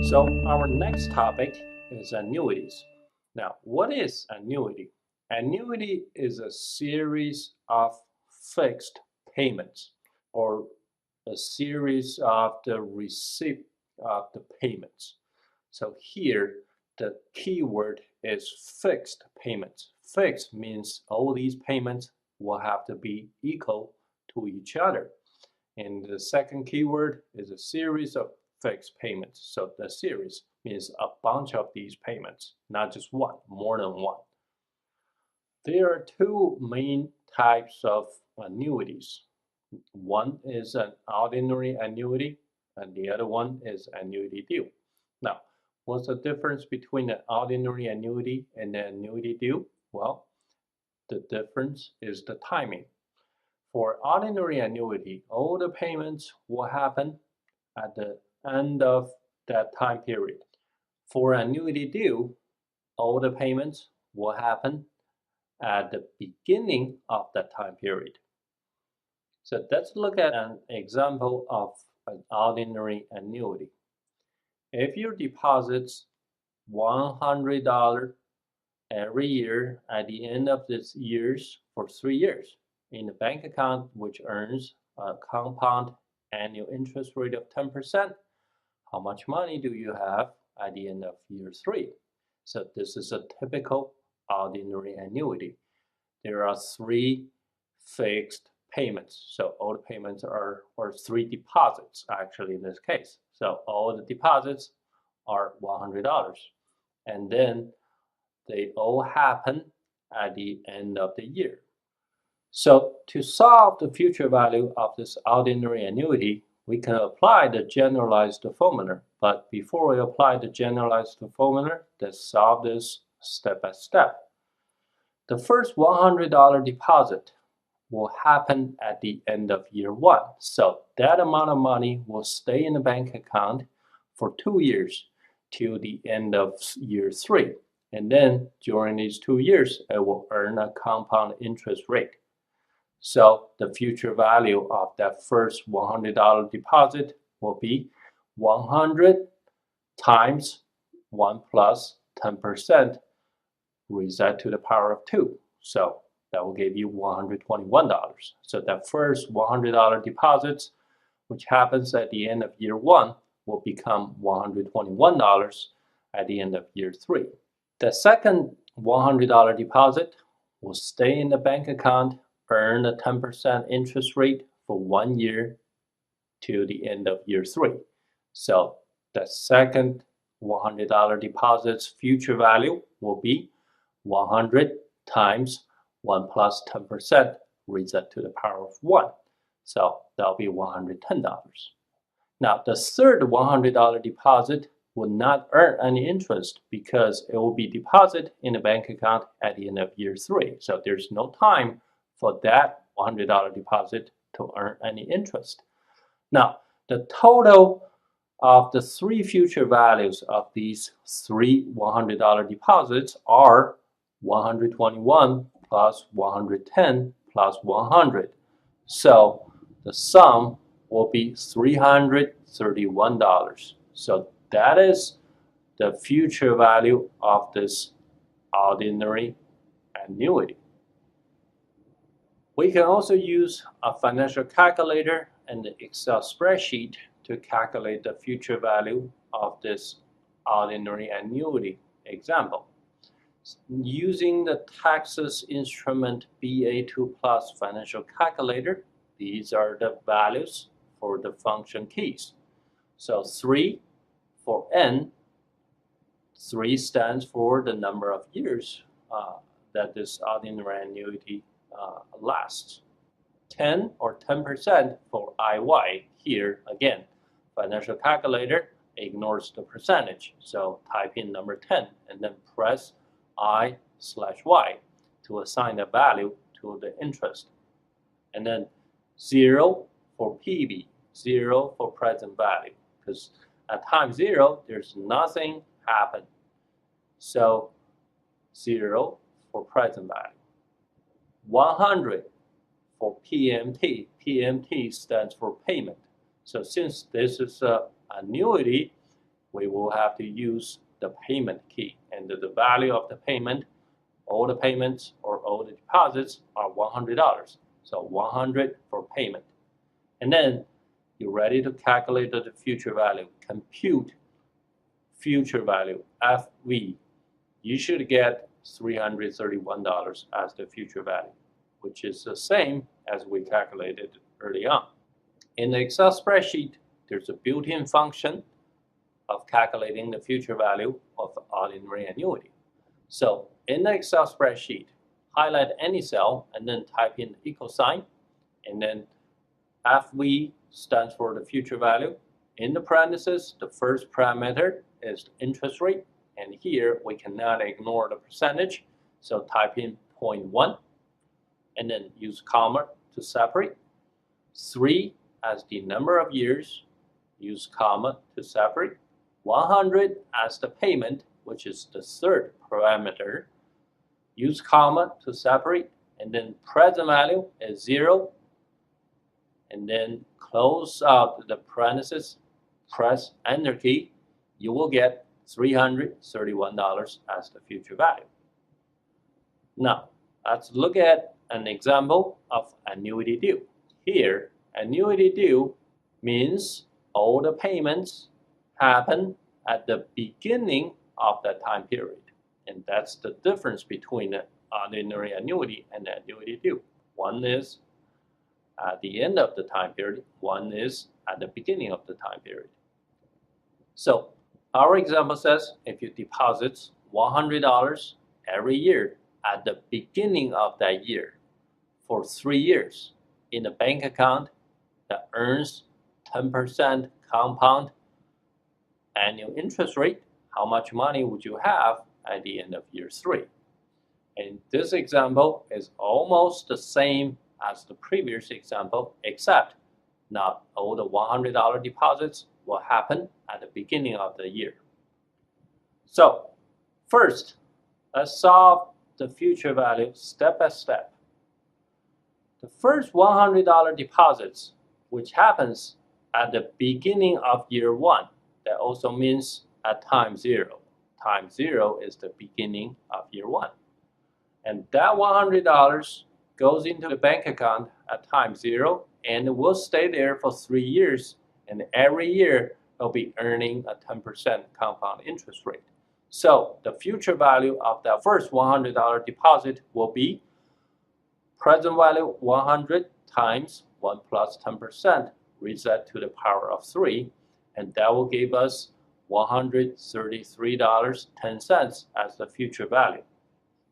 So our next topic is annuities. Now, what is annuity? Annuity is a series of fixed payments or a series of the receipt of the payments. So here the keyword is fixed payments. Fixed means all these payments will have to be equal to each other. And the second keyword is a series of fixed payments. So the series means a bunch of these payments, not just one, more than one. There are two main types of annuities. One is an ordinary annuity, and the other one is annuity due. Now, what's the difference between an ordinary annuity and an annuity due? Well, the difference is the timing. For ordinary annuity, all the payments will happen at the end of that time period. For annuity due, all the payments will happen at the beginning of that time period. So let's look at an example of an ordinary annuity. If you deposit $100 every year at the end of this years for 3 years in a bank account which earns a compound annual interest rate of 10%, how much money do you have at the end of year 3? So this is a typical ordinary annuity. There are 3 fixed payments. So all the payments are, or 3 deposits actually in this case. So all the deposits are $100. And then they all happen at the end of the year. So to solve the future value of this ordinary annuity, we can apply the generalized formula. But before we apply the generalized formula, let's solve this step by step. The first $100 deposit will happen at the end of year 1. So that amount of money will stay in the bank account for 2 years till the end of year 3. And then during these 2 years, it will earn a compound interest rate. So the future value of that first $100 deposit will be 100 times 1 plus 10% reset to the power of 2. So that will give you $121. So that first $100 deposits, which happens at the end of year 1, will become $121 at the end of year 3. The second $100 deposit will stay in the bank account, earn a 10% interest rate for 1 year to the end of year 3. So the second $100 deposit's future value will be 100 times 1 plus 10% reset to the power of 1. So that'll be $110. Now the third $100 deposit will not earn any interest because it will be deposited in the bank account at the end of year 3. So there's no time for that $100 deposit to earn any interest. Now, the total of the 3 future values of these 3 $100 deposits are 121 plus 110 plus 100. So the sum will be $331. So that is the future value of this ordinary annuity. We can also use a financial calculator and the Excel spreadsheet to calculate the future value of this ordinary annuity example. Using the Texas Instrument BA2 Plus financial calculator, these are the values for the function keys. So 3 for n, 3 stands for the number of years that this ordinary annuity lasts. 10 or 10% for IY. Here again, financial calculator ignores the percentage. So type in number 10 and then press I/Y to assign a value to the interest. And then 0 for PV, 0 for present value. Because at time 0, there's nothing happen. So 0 for present value. 100 for PMT. PMT stands for payment. So since this is an annuity, we will have to use the payment key, and the value of the payment, all the payments or all the deposits are $100. So 100 for payment. And then you're ready to calculate the future value. Compute future value, FV. You should get $331 as the future value, which is the same as we calculated early on. In the Excel spreadsheet, there's a built-in function of calculating the future value of the ordinary annuity. So in the Excel spreadsheet, highlight any cell and then type in the equal sign, and then FV stands for the future value. In the parentheses, the first parameter is the interest rate, and here we cannot ignore the percentage, so type in 0.1 and then use comma to separate. 3 as the number of years, use comma to separate. 100 as the payment, which is the third parameter, use comma to separate, and then present value is 0, and then close out the parentheses, press enter key, you will get $331 as the future value. Now, let's look at an example of annuity due. Here, annuity due means all the payments happen at the beginning of that time period. And that's the difference between the ordinary annuity and the annuity due. One is at the end of the time period, one is at the beginning of the time period. So our example says if you deposit $100 every year at the beginning of that year for 3 years in a bank account that earns 10% compound annual interest rate, how much money would you have at the end of year 3? And this example is almost the same as the previous example, except not all the $100 deposits will happen at the beginning of the year. So first, let's solve the future value step by step. The first $100 deposits, which happens at the beginning of year 1, that also means at time 0. Time 0 is the beginning of year 1. And that $100 goes into the bank account at time 0 and will stay there for 3 years. And every year it'll be earning a 10% compound interest rate. So the future value of that first $100 deposit will be present value 100 times 1 plus 10% reset to the power of 3. And that will give us $133.10 as the future value.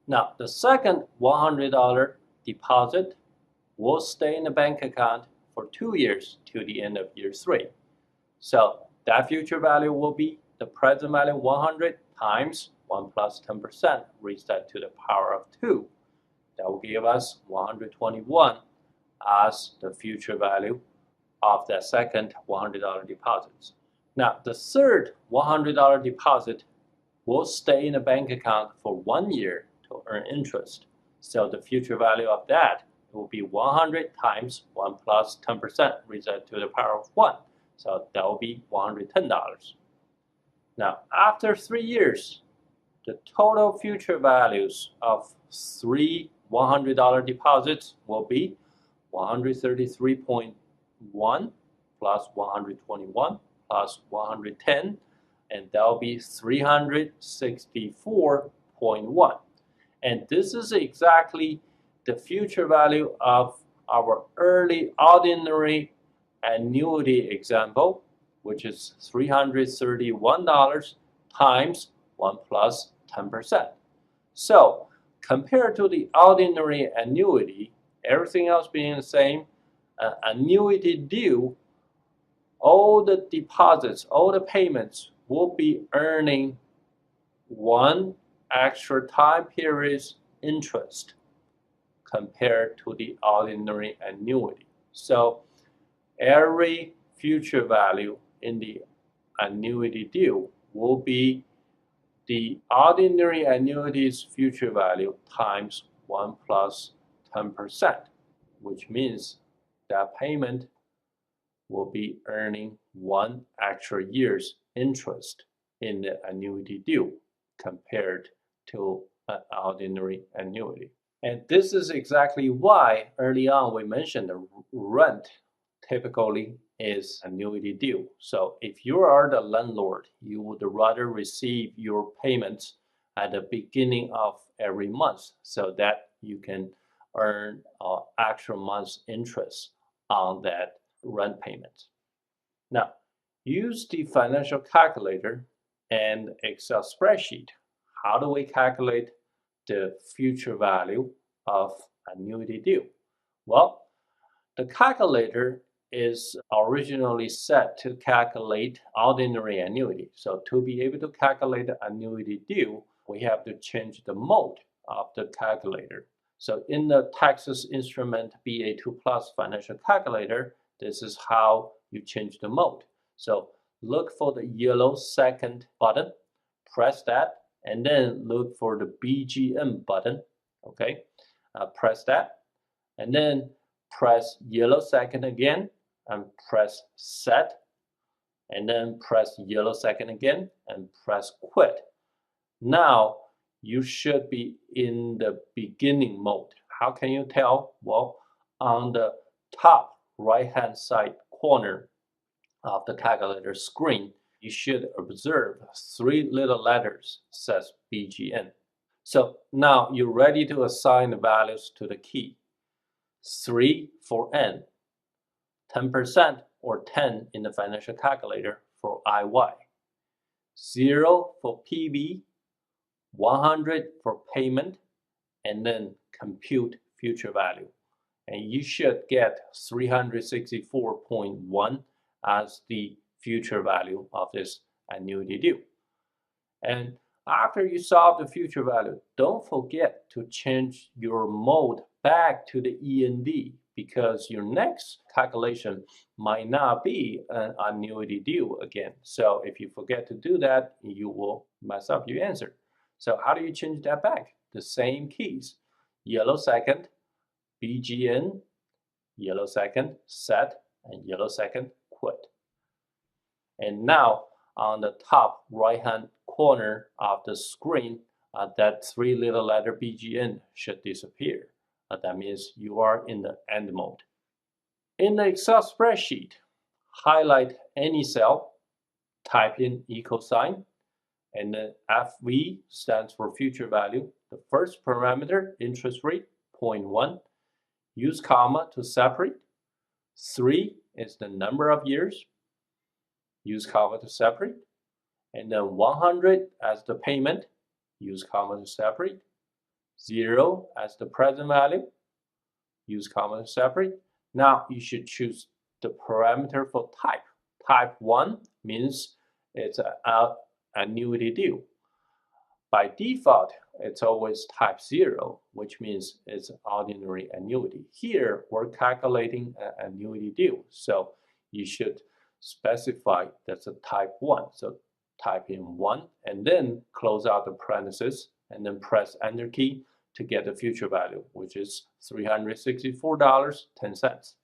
Now, the second $100 deposit will stay in the bank account for 2 years to the end of year 3. So that future value will be the present value 100 times 1 plus 10% reset to the power of 2. That will give us 121 as the future value of that second $100 deposit. Now, the third $100 deposit will stay in the bank account for 1 year to earn interest. So the future value of that will be 100 times 1 plus 10% reset to the power of 1. So that will be $110. Now, after 3 years, the total future values of 3 $100 deposits will be 133.1 plus 121 plus 110, and that will be 364.1. And this is exactly the future value of our early ordinary annuity example, which is $331 times 1 plus 10%. So compared to the ordinary annuity, everything else being the same, annuity due, all the deposits, all the payments will be earning 1 extra time period's interest compared to the ordinary annuity. So every future value in the annuity due will be the ordinary annuity's future value times 1 plus 10%, which means that payment will be earning 1 extra year's interest in the annuity due compared to an ordinary annuity. And this is exactly why early on we mentioned the rent typically is annuity due. So if you are the landlord, you would rather receive your payments at the beginning of every month so that you can earn actual month's interest on that rent payment. Now, use the financial calculator and Excel spreadsheet. How do we calculate the future value of annuity due? Well, the calculator is originally set to calculate ordinary annuity. So to be able to calculate the annuity due, we have to change the mode of the calculator. So in the Texas Instrument BA2 Plus financial calculator, this is how you change the mode. So look for the yellow second button, press that, and then look for the BGN button. Okay, press that, and then press yellow second again, and press set, and then press yellow second again, and press quit. Now you should be in the beginning mode. How can you tell? Well, on the top right-hand side corner of the calculator screen, you should observe 3 little letters says BGN. So now you're ready to assign the values to the key. 3 for N, 10% or 10 in the financial calculator for IY, 0 for PV, 100 for payment, and then compute future value. And you should get 364.1 as the future value of this annuity due. And after you solve the future value, don't forget to change your mode back to the END because your next calculation might not be an annuity due again. So if you forget to do that, you will mess up your answer. So how do you change that back? The same keys. Yellow second, BGN, yellow second, set, and yellow second, quit. And now on the top right-hand corner of the screen, that 3 little letter BGN should disappear. That means you are in the end mode. In the Excel spreadsheet, highlight any cell, type in equal sign, and then FV stands for future value. The first parameter, interest rate, 0.1. Use comma to separate. 3 is the number of years. Use comma to separate. And then 100 as the payment. Use comma to separate. 0 as the present value. Use comma to separate. Now you should choose the parameter for type. Type 1 means it's an annuity due. By default, it's always type 0, which means it's an ordinary annuity. Here, we're calculating an annuity due, so you should specify that's a type 1. So type in 1 and then close out the parentheses and then press Enter key to get the future value, which is $364.10.